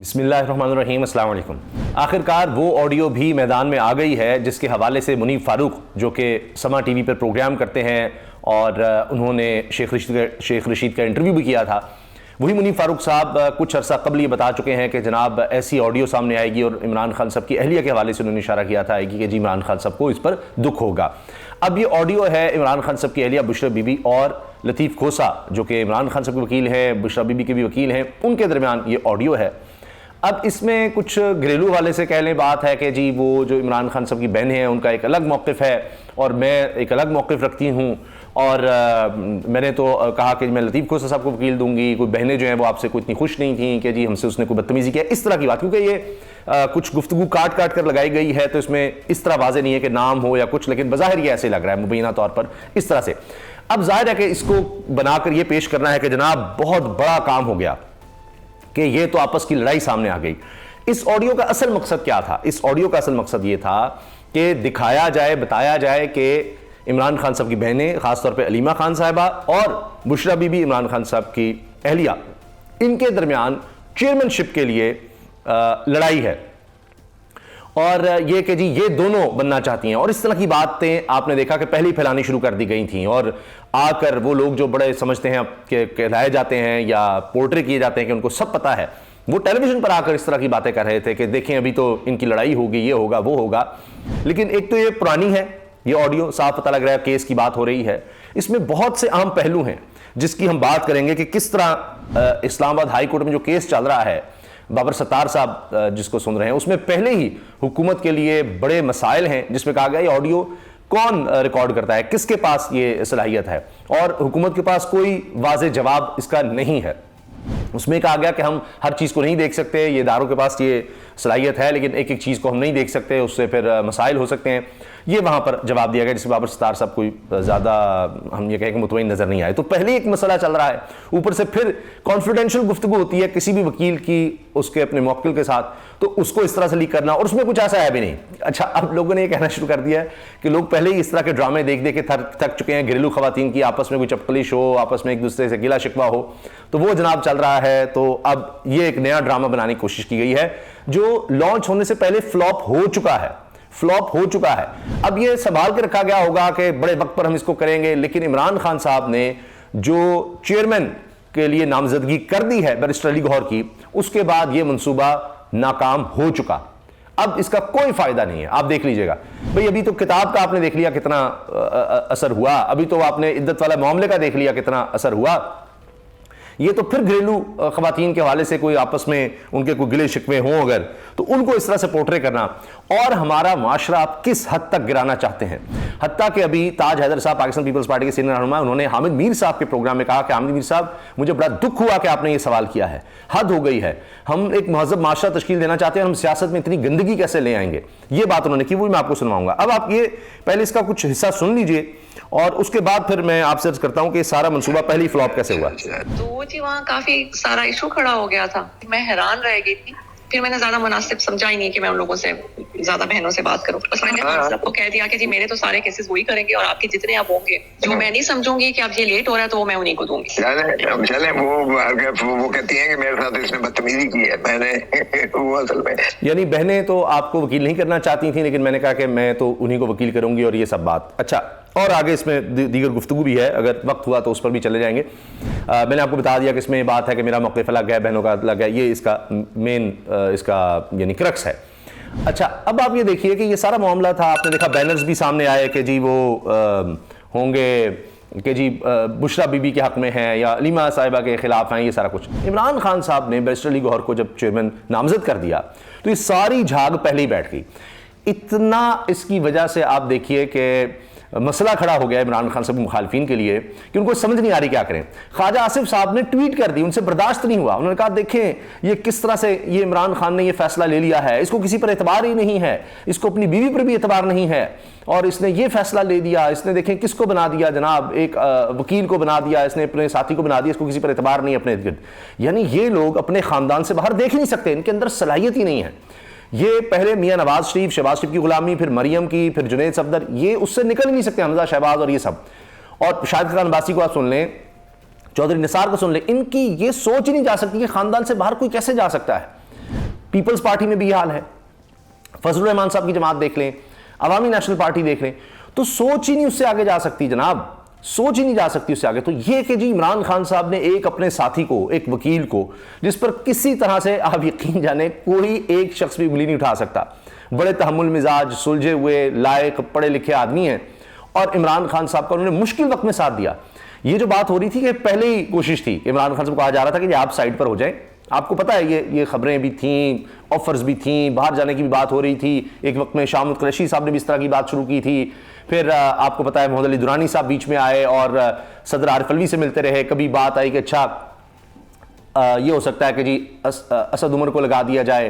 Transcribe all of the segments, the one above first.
بسم اللہ الرحمن الرحیم، السلام علیکم۔ آخرکار وہ آڈیو بھی میدان میں آ گئی ہے جس کے حوالے سے منیب فاروق جو کہ سما ٹی وی پر پروگرام کرتے ہیں اور انہوں نے شیخ رشید کا انٹرویو بھی کیا تھا، وہی منیب فاروق صاحب کچھ عرصہ قبل یہ بتا چکے ہیں کہ جناب ایسی آڈیو سامنے آئے گی، اور عمران خان صاحب کی اہلیہ کے حوالے سے انہوں نے اشارہ کیا تھا کہ جی عمران خان صاحب کو اس پر دکھ ہوگا۔ اب یہ آڈیو ہے عمران خان صاحب کی اہلیہ بشرا بی بی اور لطیف کھوسہ جو کہ عمران خان صاحب کے وکیل ہیں، بشرا بی بی کے بھی وکیل ہیں، ان کے درمیان یہ آڈیو ہے۔ اب اس میں کچھ گھریلو والے سے کہہ لیں بات ہے کہ جی وہ جو عمران خان صاحب کی بہنیں ہیں ان کا ایک الگ موقف ہے اور میں ایک الگ موقف رکھتی ہوں، اور میں نے تو کہا کہ میں لطیف کھوسہ صاحب کو وکیل دوں گی، کوئی بہنیں جو ہیں وہ آپ سے کوئی اتنی خوش نہیں تھیں کہ جی ہم سے اس نے کوئی بدتمیزی کیا، اس طرح کی بات، کیونکہ یہ کچھ گفتگو کاٹ کر لگائی گئی ہے تو اس میں اس طرح واضح نہیں ہے کہ نام ہو یا کچھ، لیکن بظاہر یہ ایسے لگ رہا ہے مبینہ طور پر اس طرح سے۔ اب ظاہر ہے کہ اس کو بنا کر یہ پیش کرنا ہے کہ جناب بہت بڑا کام ہو گیا کہ یہ تو آپس کی لڑائی سامنے آ گئی۔ اس آڈیو کا اصل مقصد کیا تھا؟ اس آڈیو کا اصل مقصد یہ تھا کہ دکھایا جائے، بتایا جائے کہ عمران خان صاحب کی بہنیں، خاص طور پہ علیمہ خان صاحبہ اور بشرا بی بی عمران خان صاحب کی اہلیہ، ان کے درمیان چیئرمین شپ کے لیے لڑائی ہے، اور یہ کہ جی یہ دونوں بننا چاہتی ہیں، اور اس طرح کی باتیں آپ نے دیکھا کہ پہلے ہی پھیلانی شروع کر دی گئی تھیں، اور آ کر وہ لوگ جو بڑے سمجھتے ہیں کہ کہلائے جاتے ہیں یا پورٹری کیے جاتے ہیں کہ ان کو سب پتہ ہے، وہ ٹیلی ویژن پر آ کر اس طرح کی باتیں کر رہے تھے کہ دیکھیں ابھی تو ان کی لڑائی ہوگی، یہ ہوگا وہ ہوگا۔ لیکن ایک تو یہ پرانی ہے، یہ آڈیو صاف پتہ لگ رہا ہے کیس کی بات ہو رہی ہے، اس میں بہت سے اہم پہلو ہیں جس کی ہم بات کریں گے کہ کس طرح اسلام آباد ہائی کورٹ میں جو کیس چل رہا ہے، بابر ستار صاحب جس کو سن رہے ہیں، اس میں پہلے ہی حکومت کے لیے بڑے مسائل ہیں جس میں کہا گیا یہ آڈیو کون ریکارڈ کرتا ہے، کس کے پاس یہ صلاحیت ہے، اور حکومت کے پاس کوئی واضح جواب اس کا نہیں ہے۔ اس میں کہا گیا کہ ہم ہر چیز کو نہیں دیکھ سکتے، یہ اداروں کے پاس یہ صلاحیت ہے لیکن ایک ایک چیز کو ہم نہیں دیکھ سکتے، اس سے پھر مسائل ہو سکتے ہیں، یہ وہاں پر جواب دیا گیا جس میں بابر ستار صاحب کوئی زیادہ ہم یہ کہیں کہ مطمئن نظر نہیں آئے۔ تو پہلے ایک مسئلہ چل رہا ہے، اوپر سے پھر کانفیڈینشیل گفتگو ہوتی ہے کسی بھی وکیل کی اس کے اپنے موکل کے ساتھ، تو اس کو اس طرح سے لیک کرنا، اور اس میں کچھ ایسا ہے بھی نہیں۔ اچھا، اب لوگوں نے یہ کہنا شروع کر دیا ہے کہ لوگ پہلے ہی اس طرح کے ڈرامے دیکھ کے تھک چکے ہیں، گھریلو خواتین کی آپس میں کوئی چپکلش ہو، آپس میں ایک دوسرے سے گلا شکوہ ہو، تو وہ جناب چل رہا ہے۔ تو اب یہ ایک نیا ڈرامہ بنانے کی کوشش کی گئی ہے جو لانچ ہونے سے پہلے فلاپ ہو چکا ہے۔ اب یہ سنبھال کے رکھا گیا ہوگا کہ بڑے وقت پر ہم اس کو کریں گے، لیکن عمران خان صاحب نے جو چیئرمین کے لیے نامزدگی کر دی ہے بیرسٹر علی گوہر کی، اس کے بعد یہ منصوبہ ناکام ہو چکا، اب اس کا کوئی فائدہ نہیں ہے۔ آپ دیکھ لیجئے گا بھئی، ابھی تو کتاب کا آپ نے دیکھ لیا کتنا اثر ہوا، ابھی تو آپ نے عدت والا معاملے کا دیکھ لیا کتنا اثر ہوا، یہ تو پھر گھریلو خواتین کے حوالے سے کوئی آپس میں ان کے کوئی گلے شکوے ہوں اگر، تو ان کو اس طرح سے پورٹرے کرنا، اور ہمارا معاشرہ آپ کس حد تک گرانا چاہتے ہیں۔ حتیٰ کہ ابھی تاج حیدر صاحب پاکستان پیپلز پارٹی کے سینئر رہنما، انہوں نے حامد میر صاحب کے پروگرام میں کہا کہ حامد میر صاحب مجھے بڑا دکھ ہوا کہ آپ نے یہ سوال کیا ہے، حد ہو گئی ہے، ہم ایک مہذب معاشرہ تشکیل دینا چاہتے ہیں، ہم سیاست میں اتنی گندگی کیسے لے آئیں گے، یہ بات انہوں نے کی، وہ میں آپ کو سنواؤں گا۔ اب آپ یہ پہلے اس کا کچھ حصہ سن لیجئے اور اس کے بعد پھر میں آپ سے عرض کرتا ہوں کہ یہ سارا منصوبہ پہلی فلاپ کیسے ہوا۔ تو وہ جی وہاں کافی سارا ایشو کھڑا ہو گیا تھا، میں حیران رہ گئی تھی، پھر میں نے زیادہ مناسب سمجھا ہی نہیں کہ میں ان لوگوں سے زیادہ بہنوں سے بات کروں، بس میں نے سب کو کہہ دیا کہ جی میرے تو سارے کیسز وہی کریں گے اور آپ کے جتنے اب ہوں گے جو میں نہیں سمجھوں گی کہ اب یہ لیٹ ہو رہا ہے تو وہ میں انہیں کو دوں گی۔ چلیں وہ کہتی ہیں کہ میرے ساتھ اس نے بدتمیزی کی ہے، میں نے وہ اصل میں یعنی بہنیں تو آپ کو وکیل نہیں کرنا چاہتی تھیں، لیکن میں نے کہا کہ میں تو انہیں کو وکیل کروں گی، اور یہ سب بات۔ اچھا، اور آگے اس میں دیگر گفتگو بھی ہے، اگر وقت ہوا تو اس پر بھی چلے جائیں گے۔ میں نے آپ کو بتا دیا کہ اس میں یہ بات ہے کہ میرا موقف الگ ہے، بہنوں کا الگ ہے، یہ اس کا مین اس کا یعنی کرکس ہے۔ اچھا، اب آپ یہ دیکھیے کہ یہ سارا معاملہ تھا، آپ نے دیکھا بینرز بھی سامنے آئے کہ جی وہ ہوں گے کہ جی بشرا بی بی کے حق میں ہیں یا علیمہ صاحبہ کے خلاف ہیں، یہ سارا کچھ۔ عمران خان صاحب نے بیرسٹر علی گوہر کو جب چیئرمین نامزد کر دیا تو یہ ساری جھاگ پہلے ہی بیٹھ گئی۔ اتنا اس کی وجہ سے آپ دیکھیے کہ مسئلہ کھڑا ہو گیا عمران خان صاحب مخالفین کے لیے کہ ان کو سمجھ نہیں آ رہی کیا کریں۔ خواجہ آصف صاحب نے ٹویٹ کر دی، ان سے برداشت نہیں ہوا، انہوں نے کہا دیکھیں یہ کس طرح سے یہ عمران خان نے یہ فیصلہ لے لیا ہے، اس کو کسی پر اعتبار ہی نہیں ہے، اس کو اپنی بیوی پر بھی اعتبار نہیں ہے، اور اس نے یہ فیصلہ لے دیا، اس نے دیکھیں کس کو بنا دیا جناب، ایک وکیل کو بنا دیا، اس نے اپنے ساتھی کو بنا دیا، اس کو کسی پر اعتبار نہیں اپنے ارد۔ یعنی یہ لوگ اپنے خاندان سے باہر دیکھ نہیں سکتے، ان کے اندر صلاحیت ہی نہیں ہے۔ یہ پہلے میاں نواز شریف، شہباز شریف کی غلامی، پھر مریم کی، پھر جنید صفدر، یہ اس سے نکل ہی نہیں سکتے، حمزہ شہباز اور یہ سب، اور شاہد خان عباسی کو آپ سن لیں، چودھری نثار کو سن لیں، ان کی یہ سوچ ہی نہیں جا سکتی کہ خاندان سے باہر کوئی کیسے جا سکتا ہے۔ پیپلز پارٹی میں بھی یہ حال ہے. فضل الرحمان صاحب کی جماعت دیکھ لیں, عوامی نیشنل پارٹی دیکھ لیں, تو سوچ ہی نہیں اس سے آگے جا سکتی جناب, سوچ ہی نہیں جا سکتی اس سے آگے. تو یہ کہ جی عمران خان صاحب نے ایک اپنے ساتھی کو, ایک وکیل کو, جس پر کسی طرح سے آپ یقین جانیں کوئی ایک شخص بھی انگلی نہیں اٹھا سکتا, بڑے تحمل مزاج, سلجھے ہوئے, لائق, پڑھے لکھے آدمی ہیں, اور عمران خان صاحب کا انہوں نے مشکل وقت میں ساتھ دیا. یہ جو بات ہو رہی تھی کہ پہلے ہی کوشش تھی کہ عمران خان صاحب کو کہا جا رہا تھا کہ آپ سائڈ پر ہو جائیں, آپ کو پتہ ہے یہ خبریں بھی تھیں, آفرز بھی تھیں, باہر جانے کی بھی بات ہو رہی تھی. ایک وقت میں شاہ محمود قریشی صاحب نے بھی اس طرح کی بات شروع کی تھی. پھر آپ کو پتہ ہے محمد علی درانی صاحب بیچ میں آئے اور صدر عارف علوی سے ملتے رہے. کبھی بات آئی کہ اچھا یہ ہو سکتا ہے کہ جی اسد عمر کو لگا دیا جائے.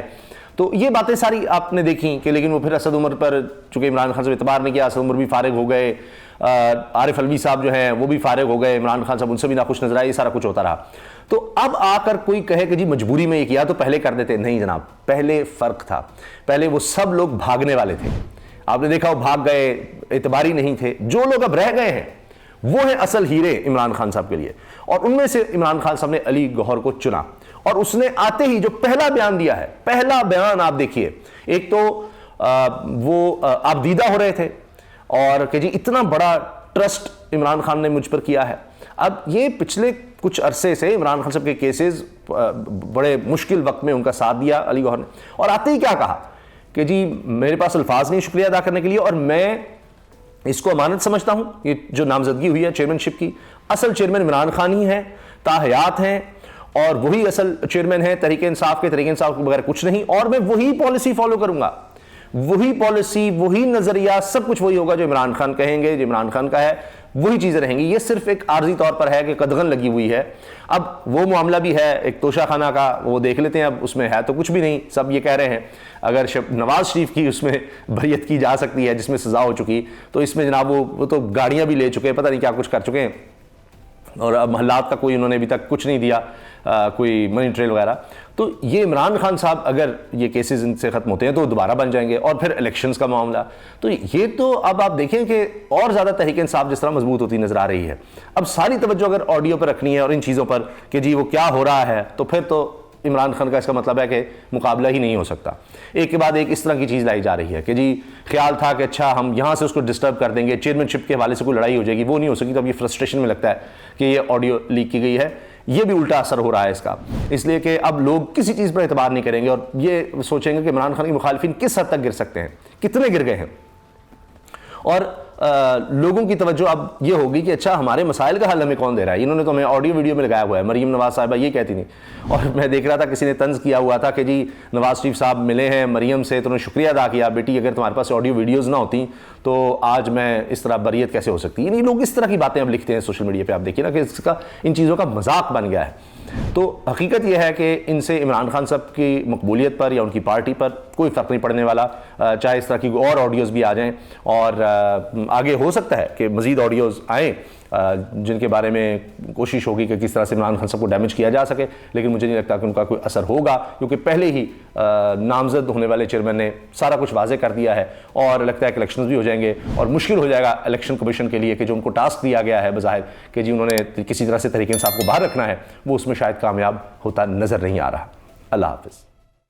تو یہ باتیں ساری آپ نے دیکھیں کہ لیکن وہ پھر اسد عمر پر چونکہ عمران خان صاحب اعتبار نہیں کیا, اسد عمر بھی فارغ ہو گئے, عارف علوی صاحب جو ہیں وہ بھی فارغ ہو گئے, عمران خان صاحب ان سے بھی ناخوش نظر آئے, یہ سارا کچھ ہوتا رہا. تو اب آ کر کوئی کہے کہ جی مجبوری میں یہ کیا تو پہلے کر دیتے, نہیں جناب, پہلے فرق تھا. پہلے وہ سب لوگ بھاگنے والے تھے, آپ نے دیکھا وہ بھاگ گئے, اعتباری نہیں تھے. جو لوگ اب رہ گئے ہیں وہ ہیں اصل ہیرے عمران خان صاحب کے لیے, اور ان میں سے عمران خان صاحب نے علی گوہر کو چنا, اور اس نے آتے ہی جو پہلا بیان دیا ہے, پہلا بیان آپ دیکھیے, ایک تو وہ آپ دیدہ ہو رہے تھے اور کہ جی اتنا بڑا ٹرسٹ عمران خان نے مجھ پر کیا ہے. اب یہ پچھلے کچھ عرصے سے عمران خان صاحب کے کیسز, بڑے مشکل وقت میں ان کا ساتھ دیا علی گوہر نے, اور آتے ہی کیا کہا کہ جی میرے پاس الفاظ نہیں شکریہ ادا کرنے کے لیے, اور میں اس کو امانت سمجھتا ہوں. یہ جو نامزدگی ہوئی ہے چیئرمین شپ کی, اصل چیئرمین عمران خان ہی ہیں, تاحیات ہیں, اور وہی اصل چیئرمین ہیں تحریک انصاف کے. تحریک انصاف کے بغیر کچھ نہیں, اور میں وہی پالیسی فالو کروں گا, وہی پالیسی, وہی نظریہ, سب کچھ وہی ہوگا جو عمران خان کہیں گے, جو عمران خان کا ہے وہی چیزیں رہیں گی. یہ صرف ایک عارضی طور پر ہے کہ قدغن لگی ہوئی ہے. اب وہ معاملہ بھی ہے ایک توشہ خانہ کا, وہ دیکھ لیتے ہیں. اب اس میں ہے تو کچھ بھی نہیں, سب یہ کہہ رہے ہیں اگر نواز شریف کی اس میں بریت کی جا سکتی ہے جس میں سزا ہو چکی, تو اس میں جناب وہ تو گاڑیاں بھی لے چکے ہیں, پتہ نہیں کیا کچھ کر چکے ہیں, اور اب محلات کا کوئی انہوں نے ابھی تک کچھ نہیں دیا, کوئی منی ٹریل وغیرہ. تو یہ عمران خان صاحب اگر یہ کیسز ان سے ختم ہوتے ہیں تو دوبارہ بن جائیں گے, اور پھر الیکشنز کا معاملہ. تو یہ تو اب آپ دیکھیں کہ اور زیادہ تحریک انصاف جس طرح مضبوط ہوتی نظر آ رہی ہے. اب ساری توجہ اگر آڈیو پر رکھنی ہے اور ان چیزوں پر کہ جی وہ کیا ہو رہا ہے, تو پھر تو عمران خان کا اس کا مطلب ہے کہ مقابلہ ہی نہیں ہو سکتا. ایک کے بعد ایک اس طرح کی چیز لائی جا رہی ہے کہ جی خیال تھا کہ اچھا ہم یہاں سے اس کو ڈسٹرب کر دیں گے, چیئرمین شپ کے حوالے سے کوئی لڑائی ہو جائے گی, وہ نہیں ہو سکی. تو اب یہ فرسٹریشن میں لگتا ہے کہ یہ آڈیو لیک کی گئی ہے, یہ بھی الٹا اثر ہو رہا ہے اس کا, اس لیے کہ اب لوگ کسی چیز پر اعتبار نہیں کریں گے, اور یہ سوچیں گے کہ عمران خان کے مخالفین کس حد تک گر سکتے ہیں, کتنے گر گئے ہیں. اور لوگوں کی توجہ اب یہ ہوگی کہ اچھا ہمارے مسائل کا حل ہمیں کون دے رہا ہے. انہوں نے تو ہمیں آڈیو ویڈیو میں لگایا ہوا ہے, مریم نواز صاحبہ یہ کہتی تھیں, اور میں دیکھ رہا تھا کسی نے طنز کیا ہوا تھا کہ جی نواز شریف صاحب ملے ہیں مریم سے تو انہوں نے شکریہ ادا کیا, بیٹی اگر تمہارے پاس آڈیو ویڈیوز نہ ہوتی تو آج میں اس طرح بریت کیسے ہو سکتی. یعنی لوگ اس طرح کی باتیں اب لکھتے ہیں سوشل میڈیا پہ, آپ دیکھیے نا کہ اس کا ان چیزوں کا مذاق بن گیا ہے. تو حقیقت یہ ہے کہ ان سے عمران خان صاحب کی مقبولیت پر یا ان کی پارٹی پر کوئی فرق نہیں پڑنے والا, چاہے اس طرح کی اور آڈیوز بھی آ جائیں, اور آگے ہو سکتا ہے کہ مزید آڈیوز آئیں جن کے بارے میں کوشش ہوگی کہ کس طرح سے عمران خان صاحب کو ڈیمیج کیا جا سکے, لیکن مجھے نہیں لگتا کہ ان کا کوئی اثر ہوگا, کیونکہ پہلے ہی نامزد ہونے والے چیئرمین نے سارا کچھ واضح کر دیا ہے, اور لگتا ہے کہ الیکشنز بھی ہو جائیں گے, اور مشکل ہو جائے گا الیکشن کمیشن کے لیے کہ جو ان کو ٹاسک دیا گیا ہے بظاہر کہ جی انہوں نے کسی طرح سے تحریک انصاف کو باہر رکھنا ہے, وہ اس میں شاید کامیاب ہوتا نظر نہیں آ رہا. اللہ حافظ.